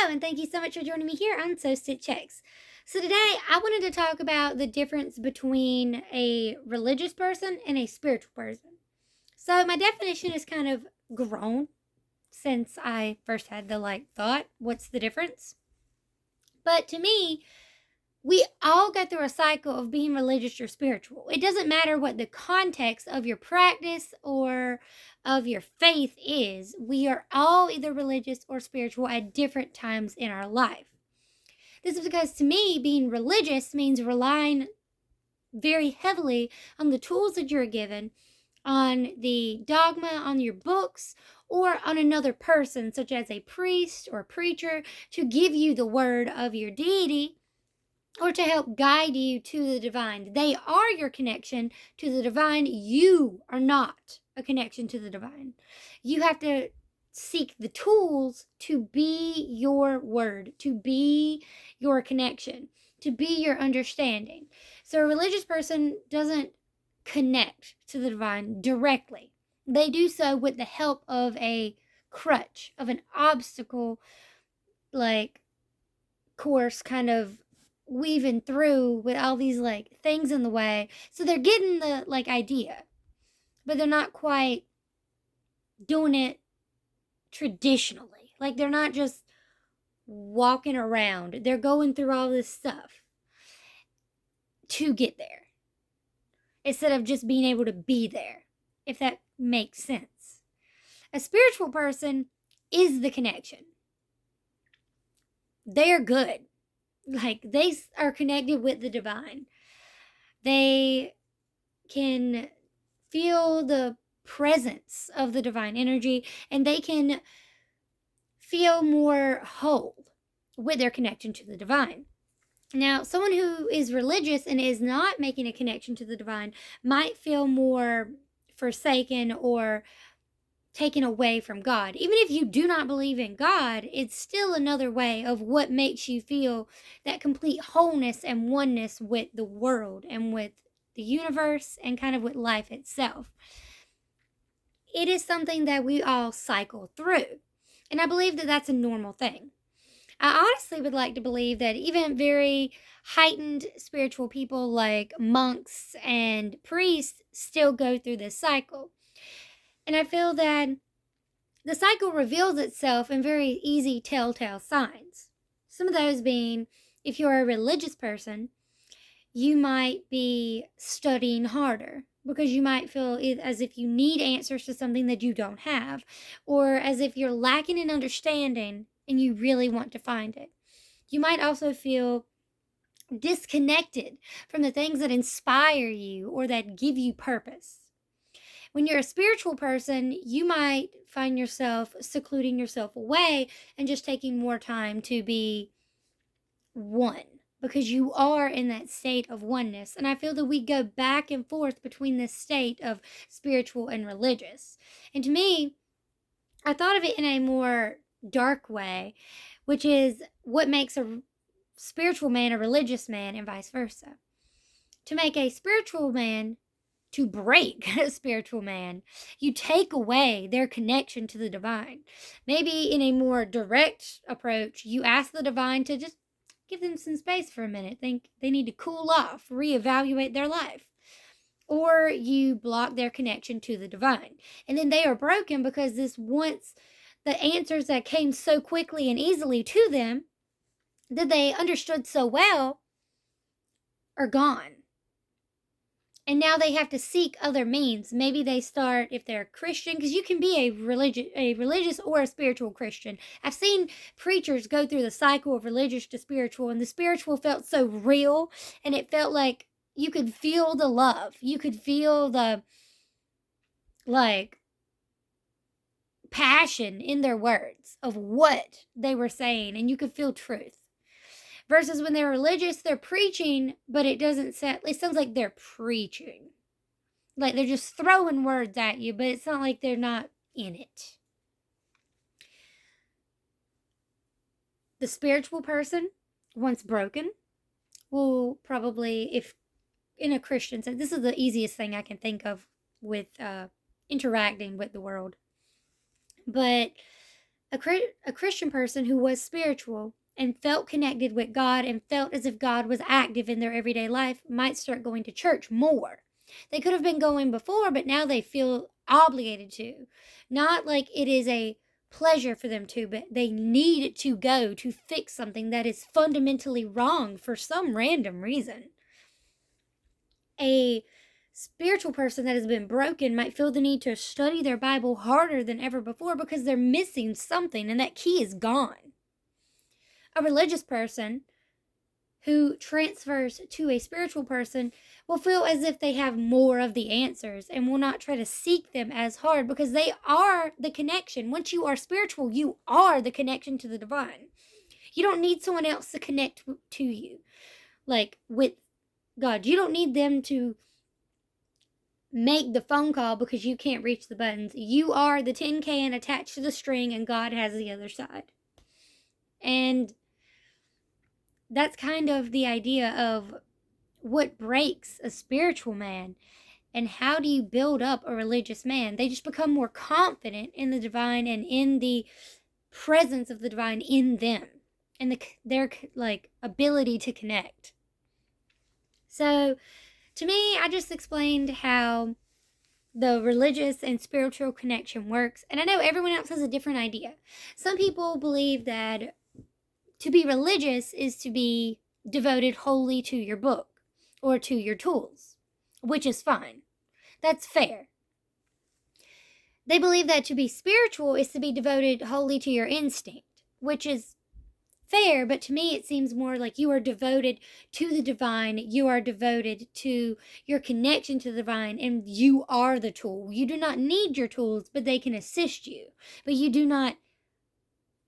Hello, and thank you so much for joining me here on So Stitch Checks. So today I wanted to talk about the difference between a religious person and a spiritual person. So my definition is kind of grown since I first had the thought, what's the difference? But to me, we all go through a cycle of being religious or spiritual. It doesn't matter what the context of your practice or of your faith is. We are all either religious or spiritual at different times in our life. This is because to me, being religious means relying very heavily on the tools that you're given, on the dogma, on your books, or on another person, such as a priest or preacher, to give you the word of your deity or to help guide you to the divine. They are your connection to the divine. You are not a connection to the divine. You have to seek the tools to be your word, to be your connection, to be your understanding. So a religious person doesn't connect to the divine directly. They do so with the help of a crutch, of an obstacle, like course, kind of weaving through with all these things in the way. So they're getting the idea, but they're not quite doing it traditionally. Like they're not just walking around. They're going through all this stuff to get there instead of just being able to be there, if that makes sense. A spiritual person is the connection. They're good. Like they are connected with the divine. They can feel the presence of the divine energy, and they can feel more whole with their connection to the divine. Now, someone who is religious and is not making a connection to the divine might feel more forsaken or taken away from God. Even if you do not believe in God, it's still another way of what makes you feel that complete wholeness and oneness with the world and with the universe and kind of with life itself. It is something that we all cycle through. And I believe that that's a normal thing. I honestly would like to believe that even very heightened spiritual people like monks and priests still go through this cycle. And I feel that the cycle reveals itself in very easy telltale signs. Some of those being, if you're a religious person, you might be studying harder because you might feel as if you need answers to something that you don't have, or as if you're lacking in understanding and you really want to find it. You might also feel disconnected from the things that inspire you or that give you purpose. When you're a spiritual person, you might find yourself secluding yourself away and just taking more time to be one because you are in that state of oneness. And I feel that we go back and forth between this state of spiritual and religious. And to me, I thought of it in a more dark way, which is what makes a spiritual man a religious man and vice versa. To make a spiritual man to break a spiritual man, you take away their connection to the divine. Maybe in a more direct approach, you ask the divine to just give them some space for a minute. Think they need to cool off, reevaluate their life. Or you block their connection to the divine. And then they are broken because the answers that came so quickly and easily to them that they understood so well are gone. And now they have to seek other means. Maybe they start, if they're Christian, because you can be a religious or a spiritual Christian. I've seen preachers go through the cycle of religious to spiritual, and the spiritual felt so real, and it felt like you could feel the love. You could feel the, passion in their words of what they were saying, and you could feel truth. Versus when they're religious, they're preaching, but it sounds like they're preaching. Like they're just throwing words at you, but it's not like they're not in it. The spiritual person, once broken, will probably, if in a Christian sense, this is the easiest thing I can think of with interacting with the world. But A Christian person who was spiritual and felt connected with God and felt as if God was active in their everyday life might start going to church more. They could have been going before, but now they feel obligated to. Not like it is a pleasure for them to, but they need to go to fix something that is fundamentally wrong for some random reason. A spiritual person that has been broken might feel the need to study their Bible harder than ever before because they're missing something and that key is gone. A religious person who transfers to a spiritual person will feel as if they have more of the answers and will not try to seek them as hard because they are the connection. Once you are spiritual, you are the connection to the divine. You don't need someone else to connect to you, like with God. You don't need them to make the phone call because you can't reach the buttons. You are the tin can attached to the string and God has the other side. And that's kind of the idea of what breaks a spiritual man and how do you build up a religious man. They just become more confident in the divine and in the presence of the divine in them and their like ability to connect. So to me, I just explained how the religious and spiritual connection works, and I know everyone else has a different idea. Some people believe that to be religious is to be devoted wholly to your book or to your tools, which is fine. That's fair. They believe that to be spiritual is to be devoted wholly to your instinct, which is fair, but to me it seems more like you are devoted to the divine, you are devoted to your connection to the divine, and you are the tool. You do not need your tools, but they can assist you, but you do not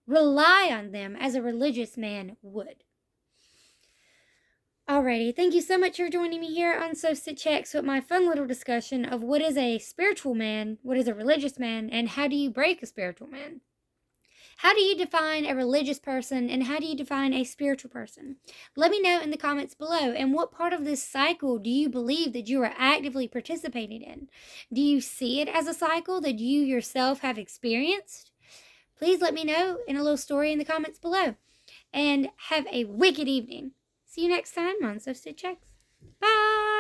rely on them as a religious man would. Alrighty, thank you so much for joining me here on So Sit Checks with my fun little discussion of what is a spiritual man, what is a religious man, and how do you break a spiritual man. How do you define a religious person and how do you define a spiritual person? Let me know in the comments below. And what part of this cycle do you believe that you are actively participating in? Do you see it as a cycle that you yourself have experienced? Please let me know in a little story in the comments below. And have a wicked evening. See you next time on So Sit Checks. Bye!